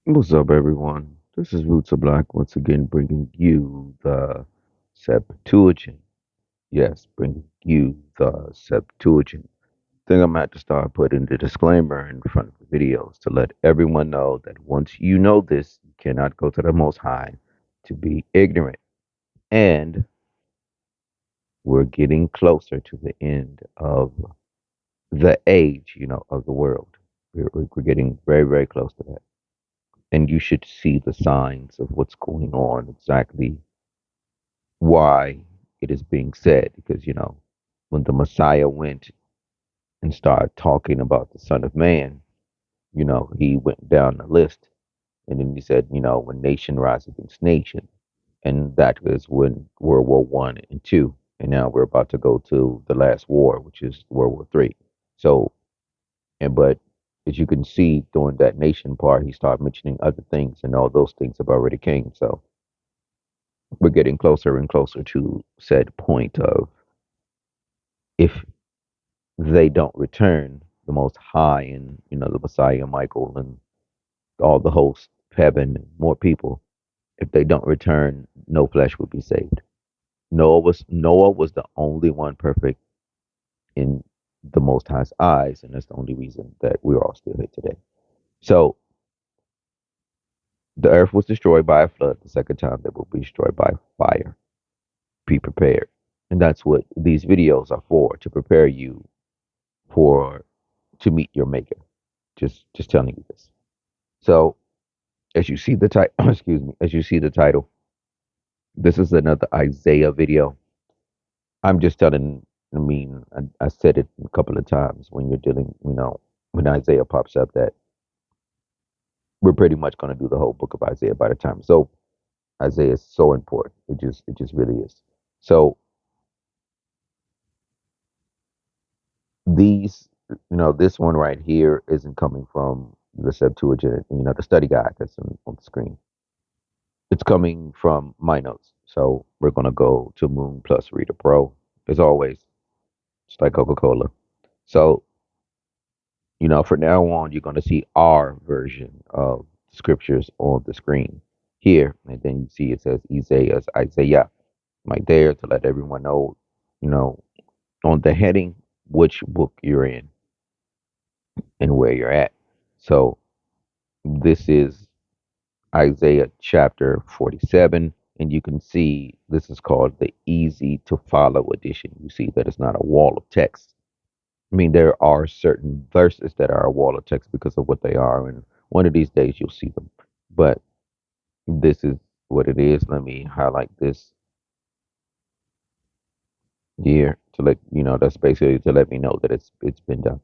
What's up, everyone? This is Roots of Black once again bringing you the Septuagint. Yes, bringing you the Septuagint. Think I'm at to start putting the disclaimer in front of the videos to let everyone know that once you know this, you cannot go to the Most High to be ignorant. And we're getting closer to the end of the age, of the world. We're getting very, very close to that. And you should see the signs of what's going on exactly why it is being said because when the Messiah went and started talking about the Son of Man, he went down the list and then he said, when nation rise against nation, and that was when World War I and II, and now we're about to go to the last war, which is World War III. So, but as you can see during that nation part, he started mentioning other things, and all those things have already came. So we're getting closer and closer to said point of if they don't return, the Most High and the Messiah, Michael, and all the hosts of heaven, and more people, if they don't return, no flesh will be saved. Noah was the only one perfect in the Most High's eyes, and that's the only reason that we're all still here today. So the earth was destroyed by a flood. The second time that will be destroyed by fire. Be prepared, and that's what these videos are for, to prepare you for to meet your Maker. Just telling you this. So as you see the title, excuse me, as you see the title, this is another Isaiah video. I'm just telling, I said it a couple of times when you're dealing, when Isaiah pops up, that we're pretty much going to do the whole book of Isaiah by the time. So Isaiah is so important. It just really is. So these, this one right here isn't coming from the Septuagint, the study guide that's on the screen. It's coming from my notes. So we're going to go to Moon Plus Reader Pro, as always, just like Coca-Cola. So, from now on, you're going to see our version of scriptures on the screen here. And then you see it says Isaiah right there to let everyone know, you know, on the heading, which book you're in and where you're at. So this is Isaiah chapter 47, and you can see this is called the easy to follow edition. You see that it's not a wall of text. I mean, there are certain verses that are a wall of text because of what they are, and one of these days you'll see them. But this is what it is. Let me highlight this here to let that's basically to let me know that it's been done.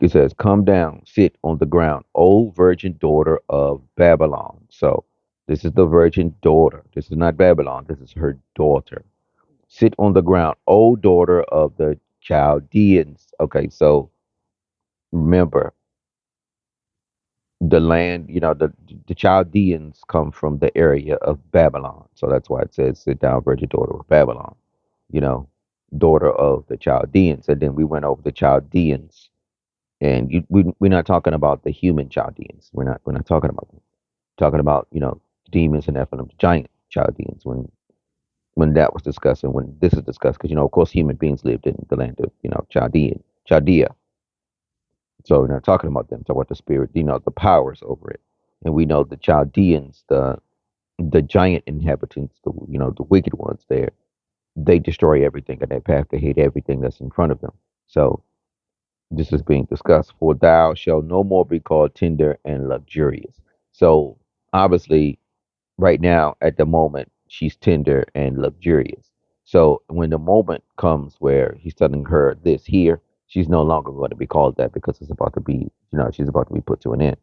It says, "Come down, sit on the ground, O virgin daughter of Babylon." So this is the virgin daughter. This is not Babylon. This is her daughter. Sit on the ground, O daughter of the Chaldeans. Okay, so remember the land. The Chaldeans come from the area of Babylon. So that's why it says, "Sit down, virgin daughter of Babylon." You know, daughter of the Chaldeans. And then we went over the Chaldeans. And we're not talking about the human Chaldeans. We're not talking about them. We're talking about demons and Nephilim, giant Chaldeans. When that was discussed and when this is discussed, because of course human beings lived in the land of Chaldea. So we're not talking about them. Talking about the spirit, the powers over it. And we know the Chaldeans, the giant inhabitants, the wicked ones there. They destroy everything in their path. They hate everything that's in front of them. So this is being discussed. For thou shalt no more be called tender and luxurious. So obviously, right now, at the moment, she's tender and luxurious. So when the moment comes where he's telling her this here, she's no longer going to be called that because it's about to be, she's about to be put to an end.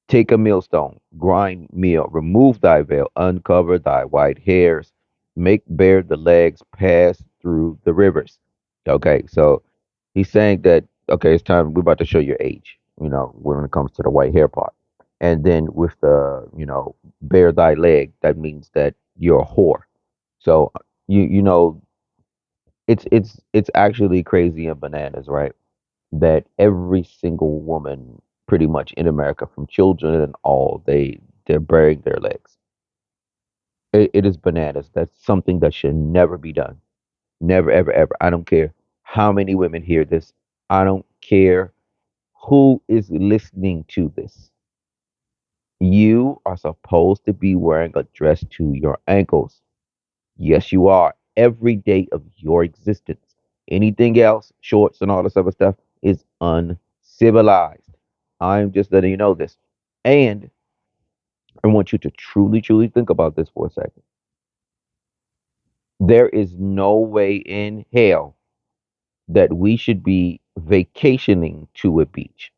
Take a millstone, grind meal, remove thy veil, uncover thy white hairs, make bare the legs, pass through the rivers. Okay, so he's saying that, okay, it's time, we're about to show your age, when it comes to the white hair part. And then with the, bare thy leg, that means that you're a whore. So you know, it's actually crazy and bananas, right? That every single woman pretty much in America, from children and all. They're burying their legs. It is bananas. That's something that should never be done. Never, ever, ever. I don't care how many women hear this. I don't care who is listening to this. You are supposed to be wearing a dress to your ankles. Yes, you are. Every day of your existence. Anything else, shorts and all this other stuff, is uncivilized. I'm just letting you know this. And I want you to truly, truly think about this for a second. There is no way in hell that we should be vacationing to a beach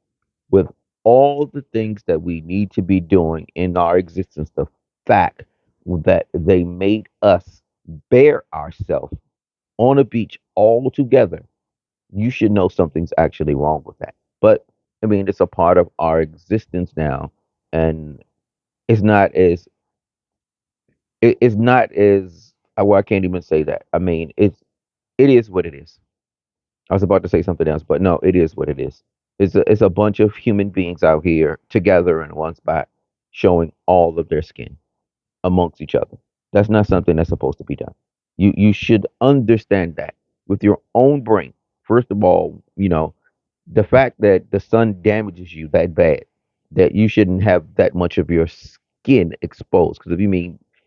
with all the things that we need to be doing in our existence. The fact that they made us bear ourselves on a beach all together, you should know something's actually wrong with that. But I mean, it's a part of our existence now, and it's not as it's not as well, I can't even say that. I mean, it is what it is. I was about to say something else, but no, it is what it is. It's a bunch of human beings out here together in one spot, showing all of their skin amongst each other. That's not something that's supposed to be done. You should understand that with your own brain. First of all, the fact that the sun damages you that bad, that you shouldn't have that much of your skin exposed. Because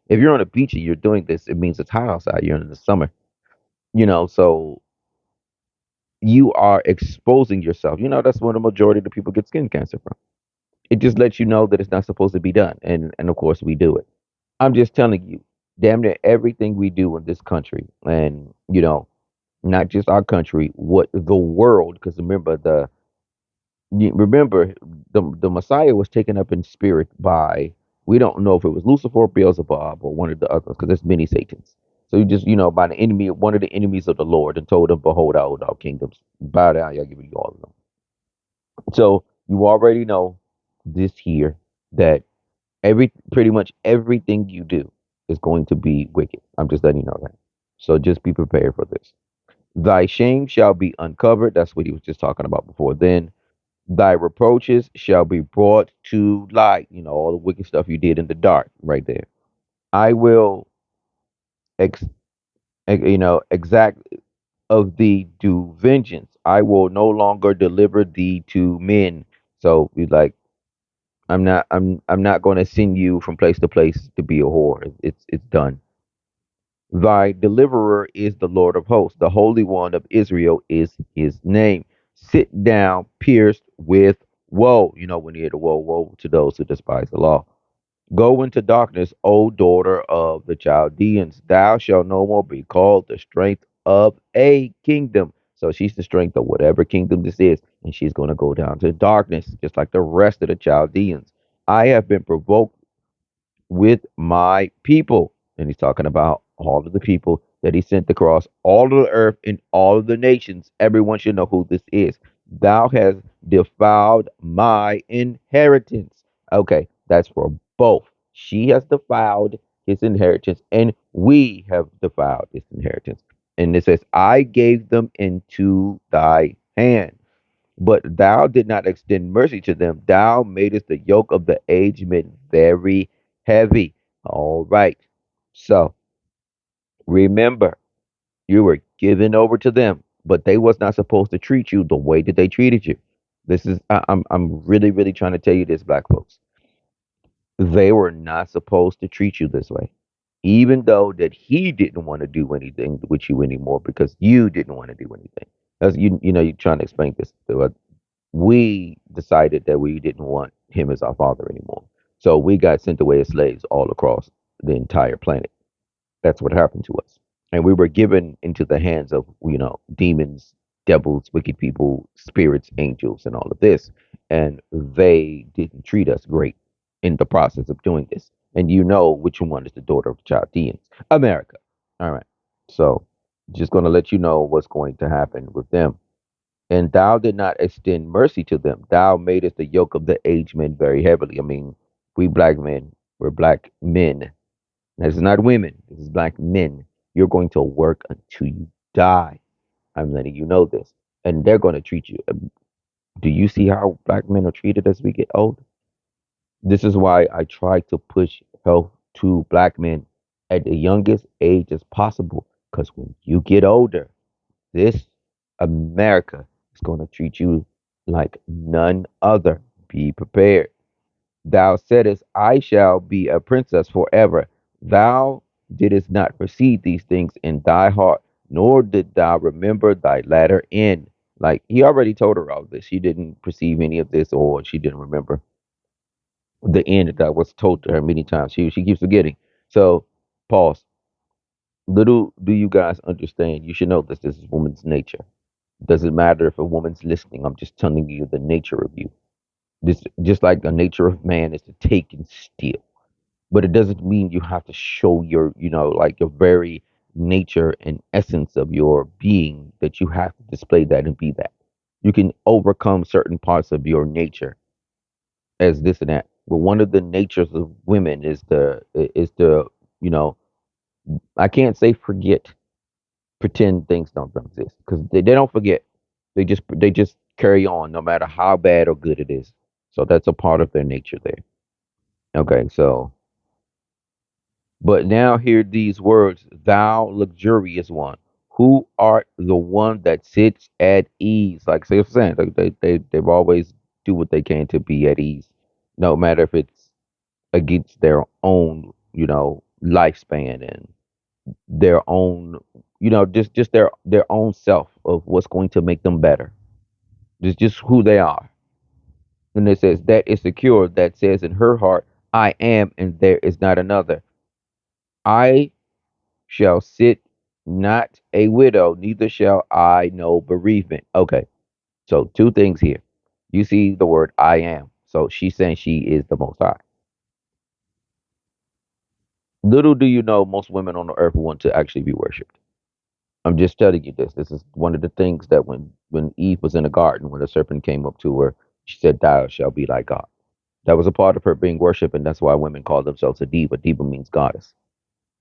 if you're on a beach and you're doing this, it means it's hot outside. You're in the summer, so you are exposing yourself. That's where the majority of the people get skin cancer from. It just lets you know that it's not supposed to be done, and of course we do it. I'm just telling you, damn near everything we do in this country, and not just our country, what the world. Because remember the Messiah was taken up in spirit by, we don't know if it was Lucifer, Beelzebub, or one of the others, because there's many Satans. So you just by the enemy, one of the enemies of the Lord, and told him, "Behold, I hold all kingdoms. Bow down, I'll give you all of them." So you already know this here, that pretty much everything you do is going to be wicked. I'm just letting you know that. So just be prepared for this. Thy shame shall be uncovered. That's what he was just talking about before. Then thy reproaches shall be brought to light. All the wicked stuff you did in the dark, right there. I will, ex, exact of thee do vengeance. I will no longer deliver thee to men. So he's like, I'm not going to send you from place to place to be a whore. It's done. Thy deliverer is the Lord of hosts. The Holy One of Israel is his name. Sit down, pierced with woe. When you hear the woe to those who despise the law. Go into darkness, O daughter of the Chaldeans. Thou shalt no more be called the strength of a kingdom. So she's the strength of whatever kingdom this is, and she's going to go down to darkness, just like the rest of the Chaldeans. I have been provoked with my people. And he's talking about all of the people that he sent across all of the earth and all of the nations. Everyone should know who this is. Thou hast defiled my inheritance. Okay, that's for both. She has defiled his inheritance, and we have defiled his inheritance. And it says, I gave them into thy hand. But thou did not extend mercy to them. Thou madest the yoke of the aged men very heavy. All right. So remember, you were given over to them, but they was not supposed to treat you the way that they treated you. This is I'm really, really trying to tell you this, black folks. They were not supposed to treat you this way. Even though that he didn't want to do anything with you anymore because you didn't want to do anything. That's you're trying to explain this to us. We decided that we didn't want him as our father anymore. So we got sent away as slaves all across the entire planet. That's what happened to us. And we were given into the hands of, demons, devils, wicked people, spirits, angels, and all of this. And they didn't treat us great in the process of doing this. And you know which one is the daughter of the Chaldeans, America. All right. So just going to let you know what's going to happen with them. And thou did not extend mercy to them. Thou madest the yoke of the aged men very heavily. I mean, we black men, we're black men. This is not women, this is black men. You're going to work until you die. I'm letting you know this. And they're going to treat you. Do you see how black men are treated as we get older? This is why I try to push health to black men at the youngest age as possible. Because when you get older, this America is going to treat you like none other. Be prepared. Thou saidest, I shall be a princess forever. Thou didst not perceive these things in thy heart, nor did thou remember thy latter end. Like he already told her all this. She didn't perceive any of this, or she didn't remember the end that was told to her many times. She keeps forgetting. So pause. Little do you guys understand. You should know this is woman's nature. Doesn't matter if a woman's listening. I'm just telling you the nature of you. This just like the nature of man is to take and steal. But it doesn't mean you have to show your, like your very nature and essence of your being that you have to display that and be that. You can overcome certain parts of your nature as this and that. But one of the natures of women is the you know I can't say forget, pretend things don't exist because they don't forget. They just carry on no matter how bad or good it is. So that's a part of their nature there. Okay, so but now hear these words, thou luxurious one, who art the one that sits at ease. Like say saying, like they've always do what they can to be at ease, no matter if it's against their own, lifespan and their own, just their own self of what's going to make them better. Just who they are. And it says that is secure, that says in her heart, I am, and there is not another. I shall sit not a widow, neither shall I know bereavement. Okay, so two things here. You see the word I am. So she's saying she is the most high. Little do you know, most women on the earth want to actually be worshipped. I'm just telling you this. This is one of the things that when Eve was in the garden, when the serpent came up to her, she said, thou shalt be like God. That was a part of her being worshipped, and that's why women call themselves a diva. Diva means goddess.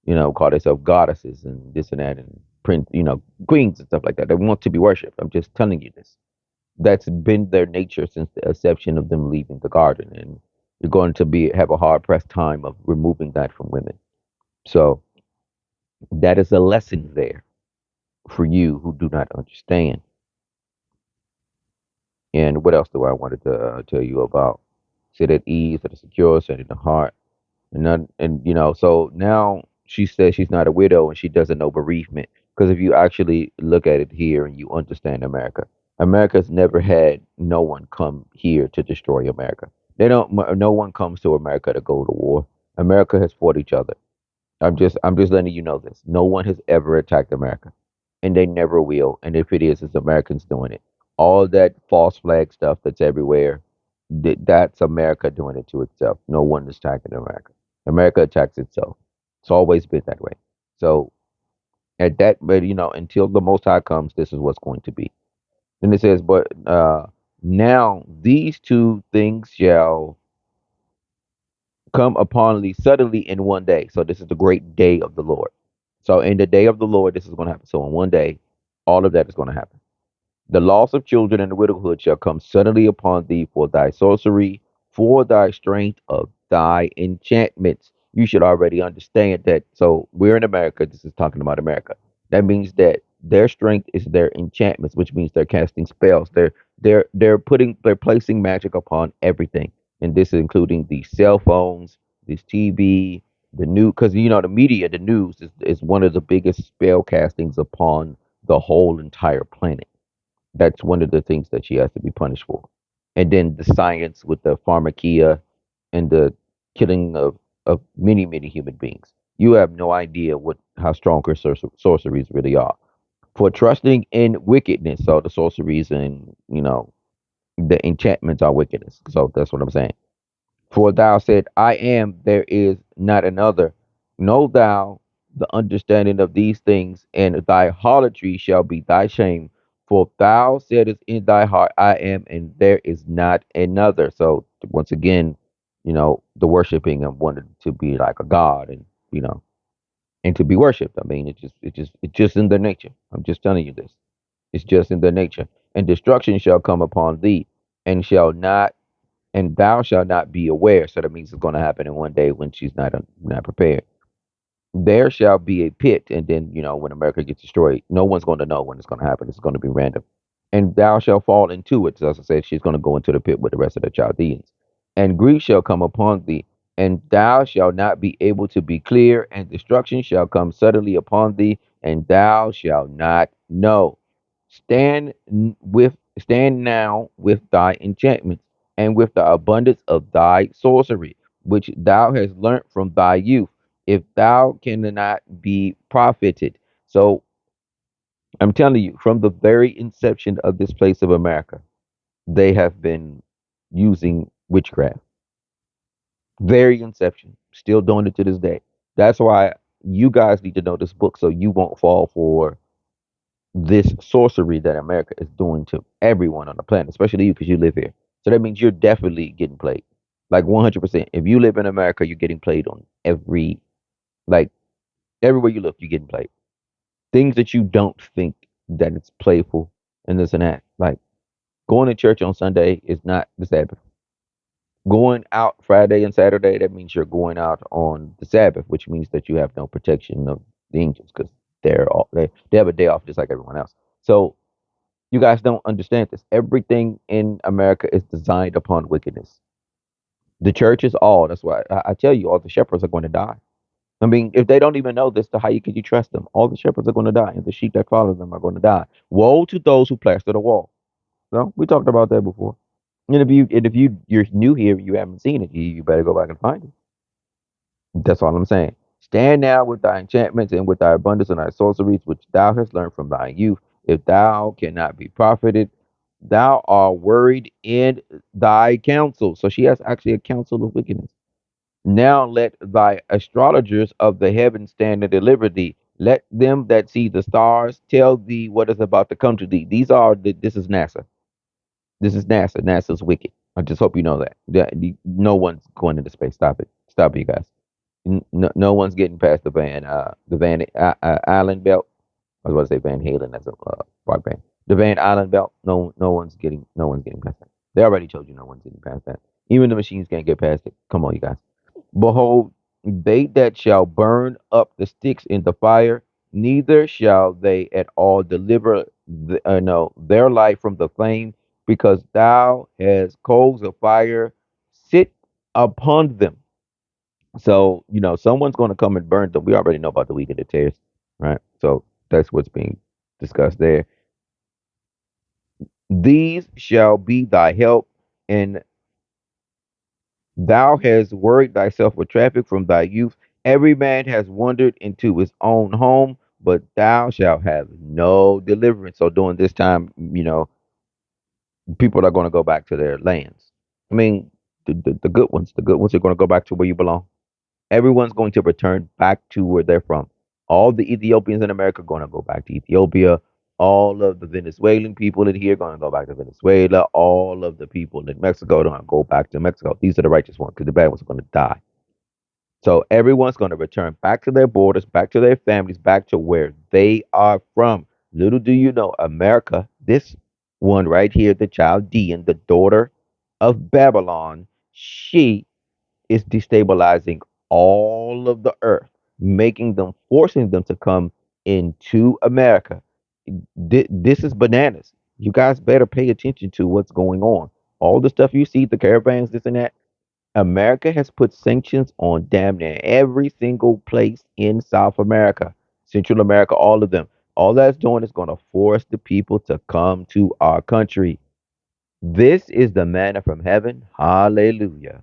Call themselves goddesses and this and that and print, queens and stuff like that. They want to be worshipped. I'm just telling you this. That's been their nature since the exception of them leaving the garden, and you're going to be have a hard pressed time of removing that from women. So that is a lesson there for you who do not understand. And what else do I wanted to tell you about? Sit at ease, at a secure, set in the heart, and none, and so now she says she's not a widow and she doesn't know bereavement. Because if you actually look at it here and you understand America, America's never had no one come here to destroy America. They don't. No one comes to America to go to war. America has fought each other. I'm just letting you know this. No one has ever attacked America, and they never will. And if it is, it's Americans doing it. All that false flag stuff that's everywhere, that's America doing it to itself. No one is attacking America. America attacks itself. It's always been that way. So at that, but until the Most High comes, this is what's going to be. Then it says, but now these two things shall come upon thee suddenly in one day. So this is the great day of the Lord. So in the day of the Lord, this is going to happen. So in one day, all of that is going to happen. The loss of children and the widowhood shall come suddenly upon thee for thy sorcery, for thy strength of thy enchantments. You should already understand that. So we're in America. This is talking about America. That means that their strength is their enchantments, which means they're casting spells. They're placing magic upon everything, and this is including the cell phones, this TV, the new, because the media, the news is one of the biggest spell castings upon the whole entire planet. That's one of the things that she has to be punished for. And then the science with the pharmakia and the killing of many, many human beings. You have no idea how strong her sorceries really are. For trusting in wickedness, so the sorceries and the enchantments are wickedness. So that's what I'm saying. For thou said, I am, there is not another. Know thou the understanding of these things, and thy harlotry shall be thy shame. For thou saidest in thy heart, I am, and there is not another. So once again, the worshiping of wanting to be like a god, and and to be worshipped. I mean, it's just in their nature. I'm just telling you this. It's just in their nature. And destruction shall come upon thee. and shall not, and thou shalt not be aware. So that means it's going to happen in one day when she's not prepared. There shall be a pit, and then when America gets destroyed, no one's going to know when it's going to happen. It's going to be random. And thou shalt fall into it. So as I said, she's going to go into the pit with the rest of the Chaldeans. And grief shall come upon thee, and thou shalt not be able to be clear, and destruction shall come suddenly upon thee, and thou shalt not know. Stand now with thy enchantments, and with the abundance of thy sorcery, which thou hast learnt from thy youth, if thou cannot be profited. So I'm telling you, from the very inception of this place of America, they have been using witchcraft. Very inception. Still doing it to this day. That's why you guys need to know this book so you won't fall for this sorcery that America is doing to everyone on the planet, especially you because you live here. So that means you're definitely getting played. Like 100%. If you live in America, you're getting played on like, everywhere you look, you're getting played. Things that you don't think that it's playful and this and that. Like, going to church on Sunday is not the Sabbath. Going out Friday and Saturday, that means you're going out on the Sabbath, which means that you have no protection of the angels because they have a day off just like everyone else. So you guys don't understand this. Everything in America is designed upon wickedness. The church is all. That's why I tell you, all the shepherds are going to die. I mean, if they don't even know this, then how could you trust them? All the shepherds are going to die, and the sheep that follow them are going to die. Woe to those who plaster the wall. No, we talked about that before. And if you're new here, you haven't seen it, you better go back and find it. That's all I'm saying. Stand now with thy enchantments and with thy abundance and thy sorceries, which thou hast learned from thy youth. If thou cannot be profited, thou art worried in thy counsel. So she has actually a counsel of wickedness. Now let thy astrologers of the heaven stand and deliver thee. Let them that see the stars tell thee what is about to come to thee. This is NASA. This is NASA. NASA's wicked. I just hope you know that. No one's going into space. Stop it. Stop it, you guys. No one's getting past the Van Island belt. I was about to say Van Halen as a rock band. The Van Island belt. No one's getting past that. They already told you no one's getting past that. Even the machines can't get past it. Come on, you guys. Behold, they that shall burn up the sticks in the fire, neither shall they at all deliver no their life from the flame, because thou hast coals of fire sit upon them. So someone's going to come and burn them. We already know about the wheat and the tares, right? So that's what's being discussed there. These shall be thy help, and thou hast worried thyself with traffic from thy youth. Every man has wandered into his own home, but thou shalt have no deliverance. So during this time, people are going to go back to their lands. I mean, the good ones are going to go back to where you belong. Everyone's going to return back to where they're from. All the Ethiopians in America are going to go back to Ethiopia. All of the Venezuelan people in here are going to go back to Venezuela. All of the people in Mexico are going to go back to Mexico. These are the righteous ones because the bad ones are going to die. So everyone's going to return back to their borders, back to their families, back to where they are from. Little do you know, America, this one right here, the Chaldean, the daughter of Babylon, she is destabilizing all of the earth, forcing them to come into America. This is bananas. You guys better pay attention to what's going on. All the stuff you see, the caravans, this and that. America has put sanctions on damn near every single place in South America, Central America, all of them. All that's doing is going to force the people to come to our country. This is the manna from heaven. Hallelujah.